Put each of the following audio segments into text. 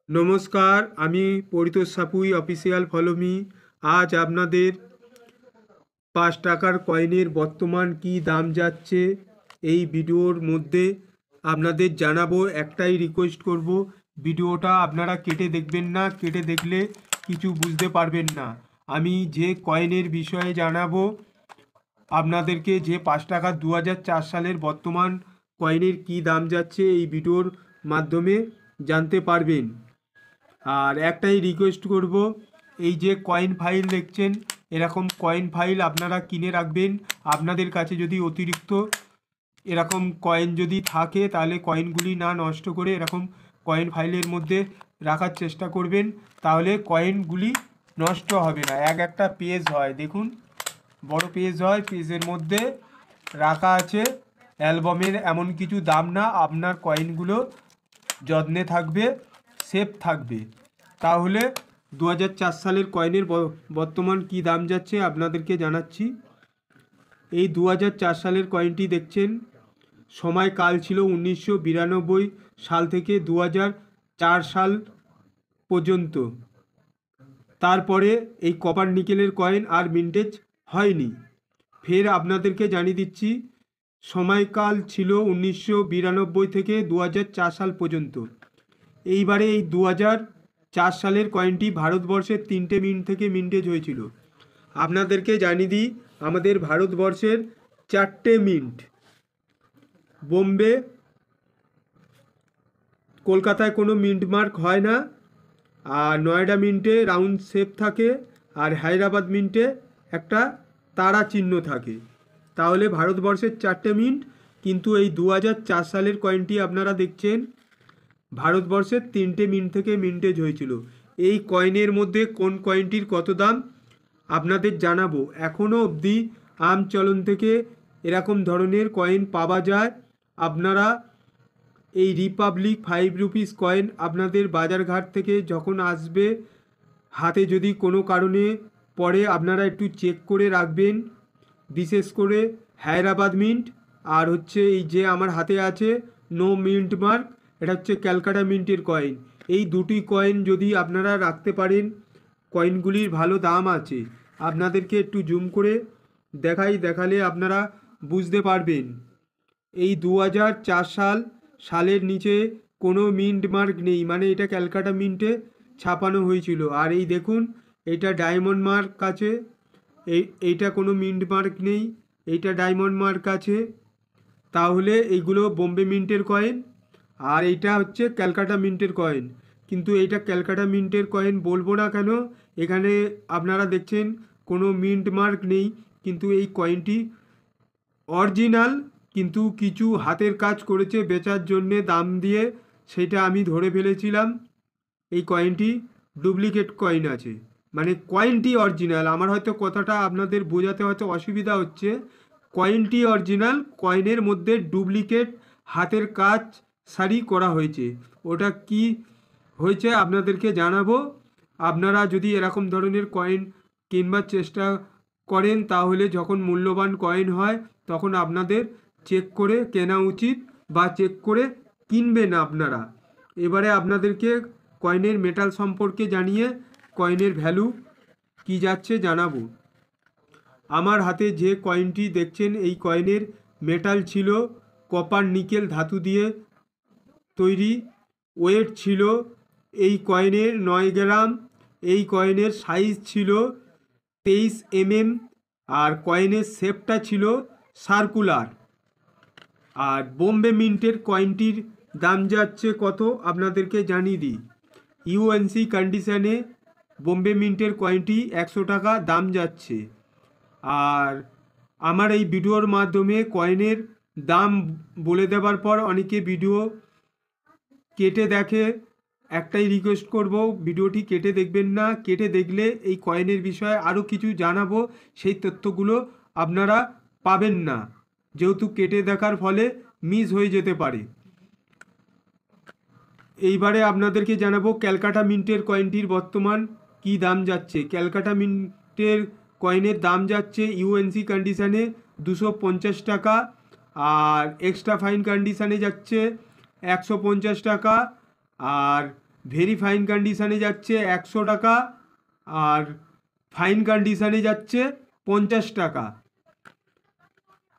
নমস্কার, আমি Paritosh Sapui official follow me. আজ আপনাদের 5 টাকার কয়েনের বর্তমান কি দাম যাচ্ছে এই ভিডিওর মধ্যে আপনাদের জানাবো। একটাই রিকোয়েস্ট করব, ভিডিওটা আপনারা কেটে দেখবেন না, কেটে দেখলে কিছু বুঝতে পারবেন না। আমি যে কয়েনের বিষয়ে জানাবো আপনাদেরকে, যে 5 টাকা 2004 সালের বর্তমান কয়েনের কি দাম যাচ্ছে এই ভিডিওর মাধ্যমে জানতে পারবেন। আর একটাই রিকোয়েস্ট করব, এই যে কয়েন ফাইল দেখছেন, এরকম কয়েন ফাইল আপনারা কিনে রাখবেন। আপনাদের কাছে যদি অতিরিক্ত এরকম কয়েন যদি থাকে তাহলে কয়েনগুলি না নষ্ট করে এরকম কয়েন ফাইলের মধ্যে রাখার চেষ্টা করবেন, তাহলে কয়েনগুলি নষ্ট হবে না। একটা পেজ হয়, দেখুন বড় পেজ হয়, পেজের মধ্যে রাখা আছে অ্যালবামের এমন কিছু দাম না, আপনার কয়েনগুলো যত্নে থাকবে, সেফ থাকবে। তাহলে 2004 সালের কয়েনের বর্তমান কি দাম যাচ্ছে আপনাদেরকে জানাচ্ছি। এই 2004 সালের কয়েনটি দেখছেন, সময়কাল ছিল 1992 সাল থেকে 2004 সাল পর্যন্ত। তারপরে এই কপার নিকেলের কয়েন আর মিন্টেজ হয়নি। ফের আপনাদেরকে জানিয়ে দিচ্ছি, সময়কাল ছিল 1992 থেকে 2004 সাল পর্যন্ত। এইবারে এই 2004 সালের কয়েনটি ভারতবর্ষের 3টে মিন্ট থেকে মিন্টেজ হয়েছিল। আপনাদেরকে জানিয়ে দিই, আমাদের ভারতবর্ষের 4টে মিন্ট, বোম্বে, কলকাতায় কোনো মিন্ট মার্ক হয় না, আর নয়ডা মিন্টে রাউন্ড শেপ থাকে, আর হায়দ্রাবাদ মিন্টে একটা তারা চিহ্ন থাকে। তাহলে ভারতবর্ষের 4টে মিন্ট, কিন্তু এই 2004 সালের কয়েনটি আপনারা দেখছেন ভারতবর্ষের 3টে মিন্ট থেকে মিন্টেজ হয়েছিল। এই কয়েনের মধ্যে কোন কয়েনটির কত দাম আপনাদের জানাবো। এখনও অবধি আম চলন থেকে এরকম ধরনের কয়েন পাওয়া যায়। আপনারা এই রিপাবলিক 5 রুপিস কয়েন আপনাদের বাজারঘাট থেকে যখন আসবে, হাতে যদি কোনো কারণে পড়ে আপনারা একটু চেক করে রাখবেন। বিশেষ করে হায়দ্রাবাদ মিন্ট আর হচ্ছে এই যে আমার হাতে আছে নো মিন্ট মার্ক, এটা হচ্ছে ক্যালকাটা মিন্টের কয়েন। এই দুটি কয়েন যদি আপনারা রাখতে পারেন, কয়েনগুলির ভালো দাম আছে। আপনাদেরকে একটু জুম করে দেখালে আপনারা বুঝতে পারবেন। এই 2004 সালের নিচে কোনো মিন্ট মার্ক নেই, মানে এটা ক্যালকাটা মিন্টে ছাপানো হয়েছিল। আর এই দেখুন, এটা ডায়মন্ড মার্ক আছে, এইটা কোনো মিন্ট মার্ক নেই, এইটা ডায়মন্ড মার্ক আছে। তাহলে এইগুলো বোম্বে মিন্টের কয়েন, আর এইটা হচ্ছে ক্যালকাটা মিন্টের কয়েন। কিন্তু এইটা ক্যালকাটা মিন্টের কয়েন বলবো না কেন, এখানে আপনারা দেখছেন কোনো মিন্ট মার্ক নেই, কিন্তু এই কয়েনটি অরিজিনাল, কিন্তু কিছু হাতের কাজ করেছে বেচার জন্যে দাম দিয়ে, সেটা আমি ধরে ফেলেছিলাম। এই কয়েনটি ডুপ্লিকেট কয়েন আছে, মানে কয়েনটি অরিজিনাল। আমার হয়তো কথাটা আপনাদের বোঝাতে হয়তো অসুবিধা হচ্ছে। কয়েনটি অরিজিনাল, কয়েনের মধ্যে ডুপ্লিকেট হাতের কাজ সারি করা হয়েছে। ওটা কি হয়েছে আপনাদেরকে জানাবো। আপনারা যদি এরকম ধরনের কয়েন কিনবার চেষ্টা করেন, তাহলে যখন মূল্যবান কয়েন হয় তখন আপনাদের চেক করে কেনা উচিত, বা চেক করে কিনবেন আপনারা। এবারে আপনাদেরকে কয়েনের মেটাল সম্পর্কে জানিয়ে কয়েনের ভ্যালু কি যাচ্ছে জানাবো। আমার হাতে যে কয়েনটি দেখছেন, এই কয়েনের মেটাল ছিল কপার নিকেল ধাতু দিয়ে তৈরি। ওয়েট ছিল এই কয়েনের 9 গ্রাম। এই কয়েনের সাইজ ছিল 23 mm, আর কয়েনের শেপটা ছিল সার্কুলার। আর বোম্বে মিন্টের কয়েনটির দাম যাচ্ছে কত আপনাদেরকে জানিয়ে দিই। ইউএনসি কন্ডিশনে বোম্বে মিন্টের কয়েনটি 100 টাকা দাম যাচ্ছে। আর আমার এই ভিডিওর মাধ্যমে কয়েনের দাম বলে দেওয়ার পর অনেকে ভিডিও কেটে দেখে। একটাই রিকোয়েস্ট করব, ভিডিওটি কেটে দেখবেন না। কেটে দেখলে এই কয়েনের বিষয়ে আরও কিছু জানাবো, সেই তথ্যগুলো আপনারা পাবেন না, যেহেতু কেটে দেখার ফলে মিস হয়ে যেতে পারে। এইবারে আপনাদেরকে জানাবো ক্যালকাটা মিন্টের কয়েনটির বর্তমান কি দাম যাচ্ছে। ক্যালকাটা মিন্টের কয়েনের দাম যাচ্ছে ইউএনসি কন্ডিশানে 250 টাকা, আর এক্সট্রা ফাইন কন্ডিশানে যাচ্ছে 150 টাকা, আর ভেরি ফাইন কন্ডিশানে যাচ্ছে 100 টাকা, আর ফাইন কন্ডিশানে যাচ্ছে 50 টাকা।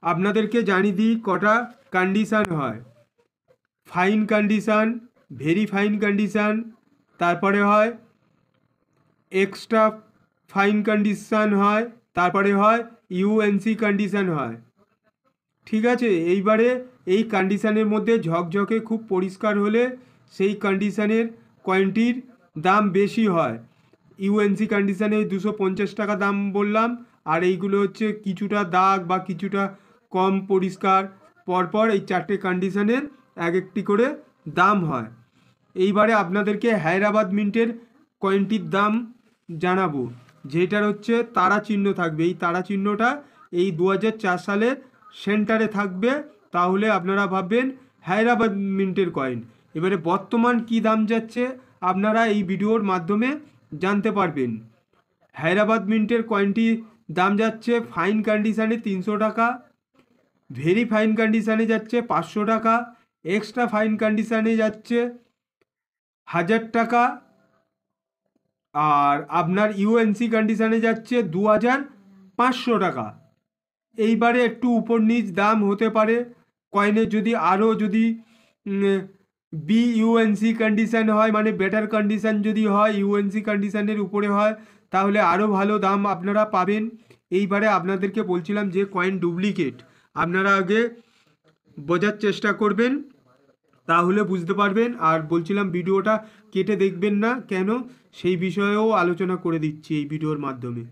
আপনাদেরকে জানিয়ে দিই কটা কন্ডিশান হয়। Fine condition, very fine condition, তারপরে হয় এক্সট্রা ফাইন কন্ডিশান হয়, তারপরে হয় ইউএনসি কন্ডিশান হয়। ঠিক আছে, এইবারে এই কন্ডিশানের মধ্যে ঝকঝকে খুব পরিষ্কার হলে সেই কন্ডিশানের কয়েনটির দাম বেশি হয়। ইউএনসি কন্ডিশানে 250 টাকা দাম বললাম, আর এইগুলো হচ্ছে কিছুটা দাগ বা কিছুটা কম পরিষ্কার, পরপর এই 4টে কন্ডিশানের এক একটি করে দাম হয়। এইবারে আপনাদেরকে হায়দ্রাবাদ মিন্টের কয়েনটির দাম জানাবো, যেটার হচ্ছে তারা চিহ্ন থাকবে। এই তারা চিহ্নটা এই 2004 সালের সেন্টারে থাকবে, তাহলে আপনারা ভাববেন হায়দ্রাবাদ মিন্টের কয়েন। এবারে বর্তমান কি দাম যাচ্ছে আপনারা এই ভিডিওর মাধ্যমে জানতে পারবেন। হায়দ্রাবাদ মিন্টের কয়েনটি দাম যাচ্ছে ফাইন কন্ডিশানে 300 টাকা, ভেরি ফাইন কন্ডিশানে যাচ্ছে 500 টাকা, এক্সট্রা ফাইন কন্ডিশানে যাচ্ছে 1000 টাকা, আর আপনার ইউএনসি কন্ডিশানে যাচ্ছে 2500 টাকা। এইবারে একটু উপর নিচ দাম হতে পারে কয়েনের, যদি আরও যদি ইউএনসি কন্ডিশান হয়, মানে বেটার কন্ডিশান যদি হয়, ইউএনসি কন্ডিশানের উপরে হয়, তাহলে আরও ভালো দাম আপনারা পাবেন। এইবারে আপনাদেরকে বলছিলাম যে কয়েন ডুপ্লিকেট আপনারা আগে বোঝার চেষ্টা করবেন, তাহলে বুঝতে পারবেন। আর বলছিলাম ভিডিওটা কেটে দেখবেন না কেন, সেই বিষয়েও আলোচনা করে দিচ্ছি এই ভিডিওর মাধ্যমে।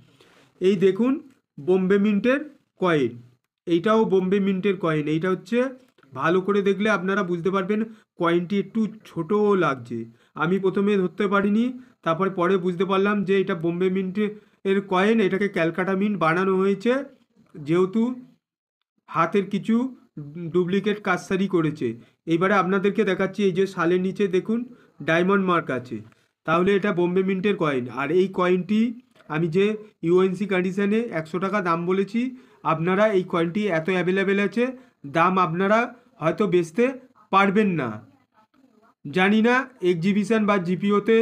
এই দেখুন বোম্বে মিন্টের কয়েন, এইটাও বোম্বে মিন্টের কয়েন। এইটা হচ্ছে ভালো করে দেখলে আপনারা বুঝতে পারবেন কয়েনটি একটু ছোটও লাগছে। আমি প্রথমে ধরতে পারিনি, তারপর পরে বুঝতে পারলাম যে এটা বোম্বে মিন্টের কয়েন। এটাকে ক্যালকাটা মিন্ট বানানো হয়েছে, যেহেতু হাতের কিছু ডুপ্লিকেট কারসারি করেছে। এইবারে আপনাদেরকে দেখাচ্ছি, এই যে সালের নিচে দেখুন ডায়মন্ড মার্ক আছে, তাহলে এটা বোম্বে মিন্টের কয়েন। আর এই কয়েনটি আমি যে ইউএনসি কন্ডিশানে 100 টাকা দাম বলেছি, আপনারা এই কয়েনটি এত অ্যাভেলেবেল আছে, দাম আপনারা হয়তো বেচতে পারবেন না। জানি না এক্সিবিশন বা জিপিওতে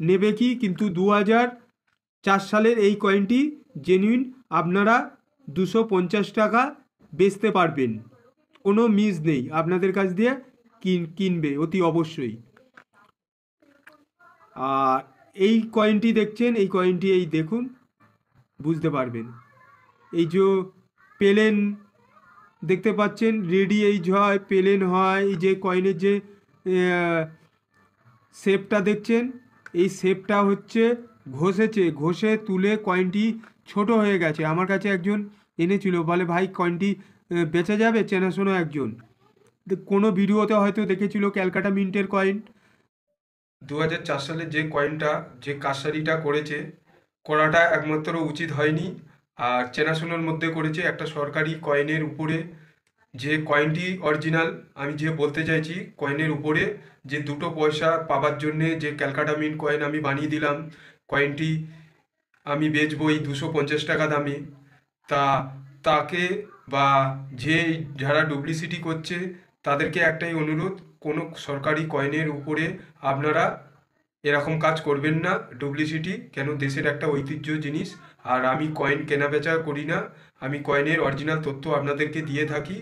নেবে কি, কিন্তু 2004 সালের এই কয়েনটি জেনুইন আপনারা 250 টাকা বেচতে পারবেন, কোনো মিস নেই, আপনাদের কাছ দিয়ে কিনবে অতি অবশ্যই। আর এই কয়েনটি দেখছেন, এই কয়েনটি এই দেখুন বুঝতে পারবেন। এই যে পেলেন দেখতে পাচ্ছেন, রেডি এইজ হয়, পেলেন হয়। এই যে কয়েনের যে শেপটা দেখছেন, এই শেপটা হচ্ছে ঘষে তুলে কয়েনটি ছোট হয়ে গেছে। আমার কাছে একজন এনেছিল, বলে ভাই কয়েনটি বেচা যাবে, চেনাশোনা একজন, কোনো ভিডিওতে হয়তো দেখেছিল ক্যালকাটা মিন্টের কয়েন। 2004 সালে যে কয়েনটা যে কারসারিটা করাটা একমাত্র উচিত হয়নি, আর চেনাশোনার মধ্যে করেছে। একটা সরকারি কয়েনের উপরে যে কয়েনটি অরিজিনাল, আমি যে বলতে চাইছি কয়েনের উপরে যে 2 পয়সা পাবার জন্যে যে ক্যালকাটা মিন্ট কয়েন আমি বানিয়ে দিলাম, কয়েনটি আমি বেচবো এই 250 টাকা দামে। তাকে বা যারা ডুপ্লিসিটি করছে তাদেরকে একটাই অনুরোধ, কোনো সরকারি কয়েনের উপরে আপনারা এরকম কাজ করবেন না, ডুপ্লিসিটি। কেন, দেশের একটা ঐতিহ্য জিনিস। আর আমি কয়েন কেনা বেচা করি না, আমি কয়েনের অরিজিনাল তথ্য আপনাদেরকে দিয়ে থাকি।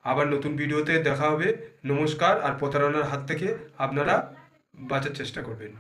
আবার নতুন ভিডিওতে দেখা হবে। নমস্কার। আর প্রতারণার হাত থেকে আপনারা বাঁচার চেষ্টা করবেন।